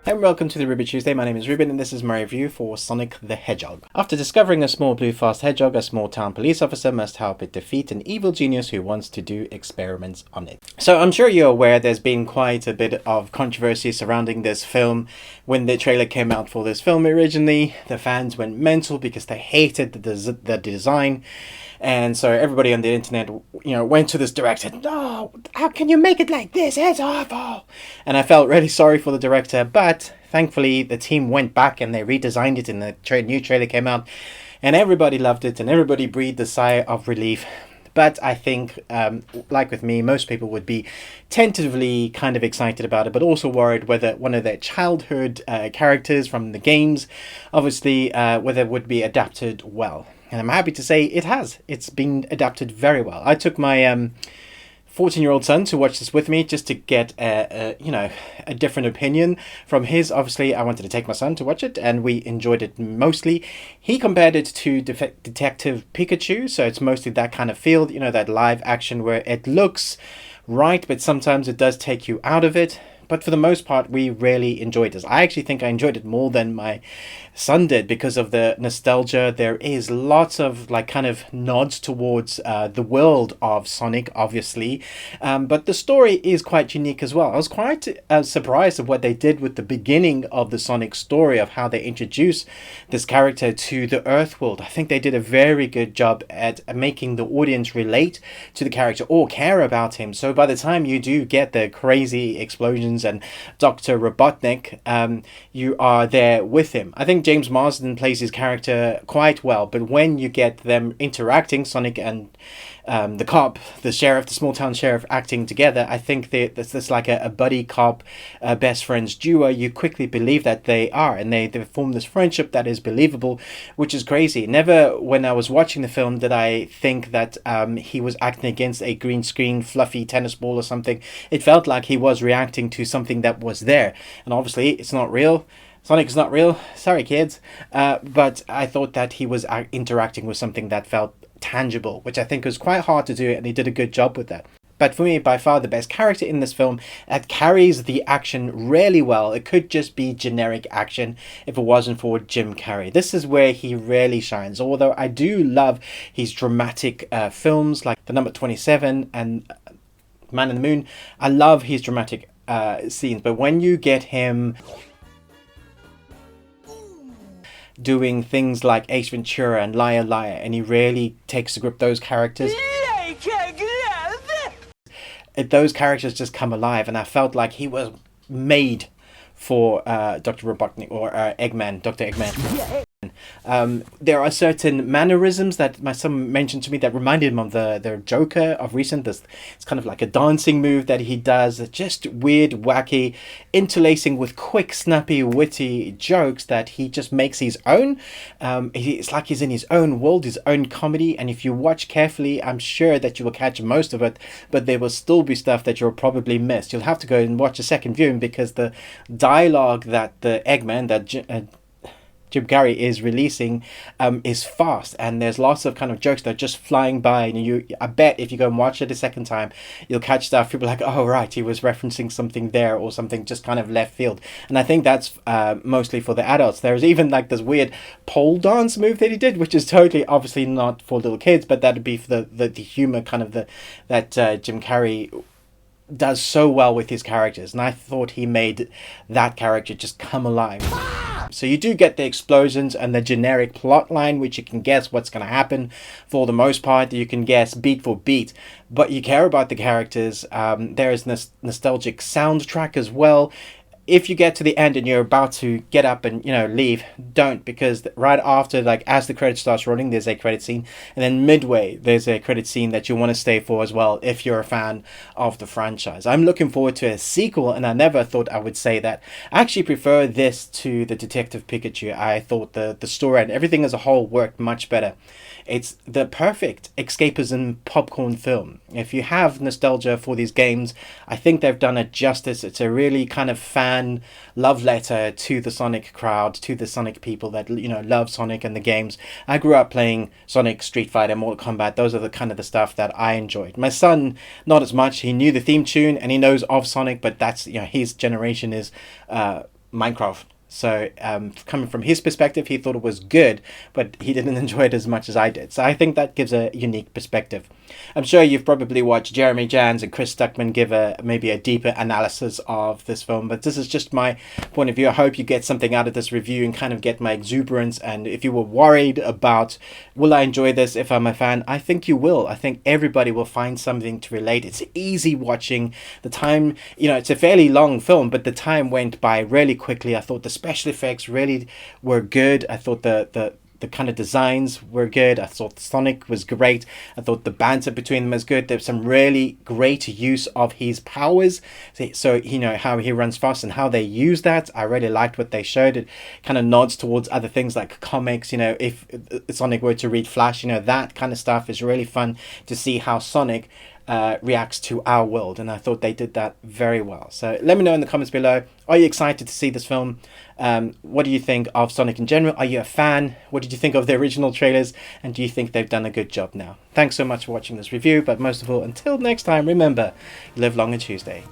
And welcome to the Ruby Tuesday. My name is Ruben and this is my review for Sonic the Hedgehog. After discovering a small blue fast hedgehog, a small town police officer must help it defeat an evil genius who wants to do experiments on it. So I'm sure you're aware there's been quite a bit of controversy surrounding this film. When the trailer came out for this film originally, the fans went mental because they hated the design. And so everybody on the internet, went to this director. No, how can you make it like this? It's awful. And I felt really sorry for the director, but thankfully the team went back and they redesigned it and the new trailer came out. And everybody loved it and everybody breathed a sigh of relief. But I think, like with me, most people would be tentatively kind of excited about it, but also worried whether one of their childhood characters from the games, obviously, whether it would be adapted well. And I'm happy to say it has. It's been adapted very well. I took my 14-year-old son to watch this with me just to get a different opinion from his. Obviously, I wanted to take my son to watch it, and we enjoyed it mostly. He compared it to Detective Pikachu, so it's mostly that kind of feel, that live action where it looks right, but sometimes it does take you out of it. But for the most part, we really enjoyed this. I actually think I enjoyed it more than my son did because of the nostalgia. There is lots of kind of nods towards the world of Sonic, obviously. But the story is quite unique as well. I was quite surprised at what they did with the beginning of the Sonic story, of how they introduced this character to the Earth world. I think they did a very good job at making the audience relate to the character or care about him. So by the time you do get the crazy explosions and Dr. Robotnik, you are there with him. I think James Marsden plays his character quite well, but when you get them interacting, Sonic and the cop, the sheriff, the small town sheriff acting together, I think there's like a buddy cop best friends duo. You quickly believe that they are, and they form this friendship that is believable, which is crazy. Never when I was watching the film did I think that he was acting against a green screen fluffy tennis ball or something. It felt like he was reacting to something that was there, and obviously it's not real. Sonic is not real. Sorry, kids. But I thought that he was interacting with something that felt tangible, which I think was quite hard to do, and he did a good job with that. But for me, by far the best character in this film, it carries the action really well. It could just be generic action if it wasn't for Jim Carrey. This is where he really shines. Although I do love his dramatic films like The Number 27 and Man in the Moon. I love his dramatic scenes, but when you get him doing things like Ace Ventura and Liar Liar, and he really takes to grip those characters. Those characters just come alive, and I felt like he was made for Dr. Robotnik or Eggman, Dr. Eggman. There are certain mannerisms that my son mentioned to me that reminded him of the Joker of recent. It's kind of like a dancing move that he does, just weird, wacky, interlacing with quick, snappy, witty jokes that he just makes his own. It's like he's in his own world, his own comedy, and if you watch carefully, I'm sure that you will catch most of it, but there will still be stuff that you'll probably miss. You'll have to go and watch a second viewing because the dialogue that the Eggman, that Jim Carrey is releasing is fast, and there's lots of kind of jokes that are just flying by, and I bet if you go and watch it a second time, you'll catch stuff. People are like, oh right, he was referencing something there, or something just kind of left field. And I think that's mostly for the adults. There's even like this weird pole dance move that he did, which is totally obviously not for little kids, but that'd be for the humor kind of that Jim Carrey does so well with his characters, and I thought he made that character just come alive. So you do get the explosions and the generic plot line, which you can guess what's going to happen for the most part. You can guess beat for beat, but you care about the characters. There is nostalgic soundtrack as well. If you get to the end and you're about to get up and leave, don't, because right after, as the credit starts rolling, there's a credit scene, and then midway there's a credit scene that you want to stay for as well if you're a fan of the franchise. I'm looking forward to a sequel, and I never thought I would say that. I actually prefer this to the Detective Pikachu. I thought the story and everything as a whole worked much better. It's the perfect escapism popcorn film. If you have nostalgia for these games, I think they've done it justice. It's a really kind of fan love letter to the Sonic crowd, to the Sonic people that love Sonic and the games. I grew up playing Sonic, Street Fighter, Mortal Kombat. Those are the kind of the stuff that I enjoyed. My son, not as much. He knew the theme tune and he knows of Sonic, but that's his generation is Minecraft. So coming from his perspective, he thought it was good, but he didn't enjoy it as much as I did. So I think that gives a unique perspective. I'm sure you've probably watched Jeremy Jans and Chris Stuckman give maybe a deeper analysis of this film, but this is just my point of view. I hope you get something out of this review and kind of get my exuberance. And if you were worried about, will I enjoy this if I'm a fan, I think you will. I think everybody will find something to relate. It's easy watching. The time, it's a fairly long film, but the time went by really quickly. I thought the special effects really were good. I thought the kind of designs were good. I thought Sonic was great. I thought the banter between them was good. There's some really great use of his powers. So how he runs fast and how they use that. I really liked what they showed. It kind of nods towards other things like comics. If Sonic were to read Flash, that kind of stuff is really fun to see how Sonic reacts to our world, and I thought they did that very well. So let me know in the comments below. Are you excited to see this film? What do you think of Sonic in general? Are you a fan? What did you think of the original trailers? And do you think they've done a good job now? Thanks so much for watching this review, but most of all, until next time, remember, live long and Tuesday.